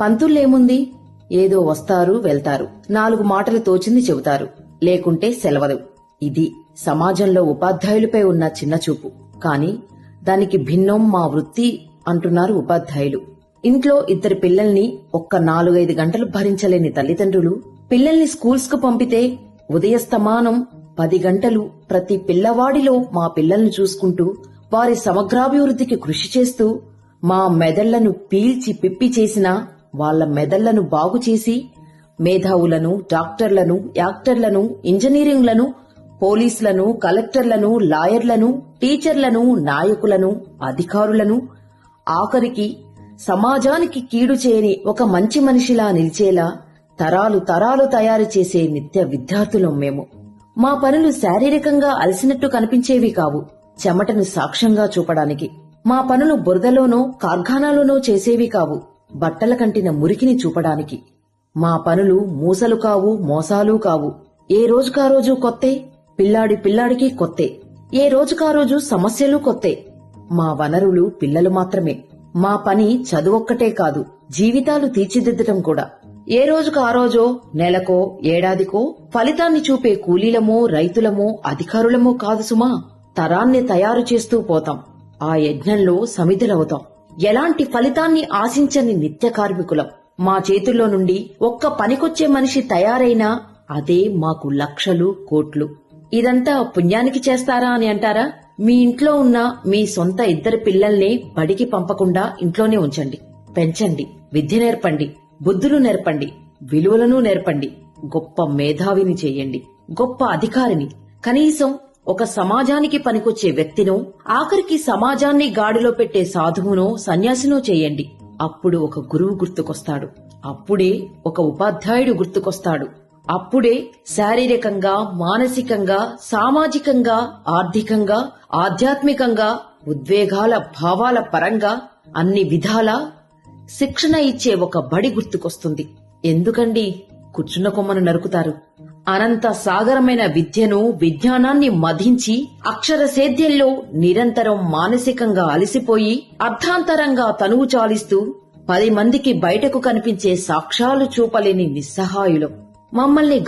పంతుల్లేముంది, ఏదో వస్తారు వెళ్తారు, 4 మాటలు తోచింది చెబుతారు, లేకుంటే సెలవదు. ఇది సమాజంలో ఉపాధ్యాయులపై ఉన్న చిన్నచూపు. కాని దానికి భిన్నం మా వృత్తి అంటున్నారు ఉపాధ్యాయులు. ఇంట్లో 2 పిల్లల్ని ఒక్క 4-5 గంటలు భరించలేని తల్లిదండ్రులు పిల్లల్ని స్కూల్స్ కు పంపితే ఉదయస్తమానం 10 గంటలు ప్రతి పిల్లవాడిలో మా పిల్లల్ని చూసుకుంటూ వారి సమగ్రాభివృద్ధికి కృషి చేస్తూ మా మెదళ్లను పీల్చి పిప్పి చేసినా వాళ్ల మెదళ్లను బాగుచేసి మేధావులను, డాక్టర్లను, యాక్టర్లను, ఇంజనీరింగ్లను, పోలీసులను, కలెక్టర్లను, లాయర్లను, టీచర్లను, నాయకులను, అధికారులను, ఆఖరికి సమాజానికి కీడు చేయని ఒక మంచి మనిషిలా నిలిచేలా తరాలు తరాలు తయారు చేసే నిత్య విద్యార్థులం మేము. మా పనులు శారీరకంగా అలసినట్టు కనిపించేవి కావు, చెమటను సాక్ష్యంగా చూపడానికి. మా పనులు బురదలోనో కార్ఖానాలోనో చేసేవి కావు, బట్టల కంటిన మురికిని చూపడానికి. మా పనులు మూసలు కావు, మోసాలు కావు. ఏ రోజుకారోజు కొత్తే, పిల్లాడికి కొత్తే. ఏ రోజుకారోజు సమస్యలు కొత్తే. మా వనరులు పిల్లలు మాత్రమే. మా పని చదువొక్కటే కాదు, జీవితాలు తీర్చిదిద్దటం కూడా. ఏ రోజుకు ఆ రోజో, నెలకో, ఏడాదికో ఫలితాన్ని చూపే కూలీలమో, రైతులమో, అధికారులమో కాదు సుమా. తరాన్ని తయారు చేస్తూ పోతాం. ఆ యజ్ఞంలో సమిధులవుతాం. ఎలాంటి ఫలితాన్ని ఆశించని నిత్య కార్మికులం. మా చేతుల్లో నుండి ఒక్క పనికొచ్చే మనిషి తయారైనా అదే మాకు లక్షలు, కోట్లు. ఇదంతా పుణ్యానికి చేస్తారా అని అంటారా? మీ ఇంట్లో ఉన్న మీ సొంత 2 పిల్లల్ని బడికి పంపకుండా ఇంట్లోనే ఉంచండి. పెంచండి, విద్య నేర్పండి, బుద్ధులు నేర్పండి, విలువలను నేర్పండి. గొప్ప మేధావిని చేయండి, గొప్ప అధికారిని, కనీసం ఒక సమాజానికి పనికొచ్చే వ్యక్తినో, ఆఖరికి సమాజాన్ని గాడిలో పెట్టే సాధువునో, సన్యాసినో చేయండి. అప్పుడు ఒక గురువు గుర్తుకొస్తాడు. అప్పుడే ఒక ఉపాధ్యాయుడు గుర్తుకొస్తాడు. అప్పుడే శారీరకంగా, మానసికంగా, సామాజికంగా, ఆర్థికంగా, ఆధ్యాత్మికంగా, ఉద్వేగాల, భావాల పరంగా అన్ని విధాలా శిక్షణ ఇచ్చే ఒక బడి గుర్తుకొస్తుంది. ఎందుకండి కూర్చున్న కొమ్మను నరుకుతారు? అనంత సాగరమైన విద్యను, విజ్ఞానాన్ని మధించి అక్షర సేద్యంలో నిరంతరం మానసికంగా అలసిపోయి అర్థాంతరంగా తనువు చాలిస్తూ 10 మందికి బయటకు కనిపించే సాక్ష్యాలు చూపలేని నిస్సహాయులం. మమ్మల్ని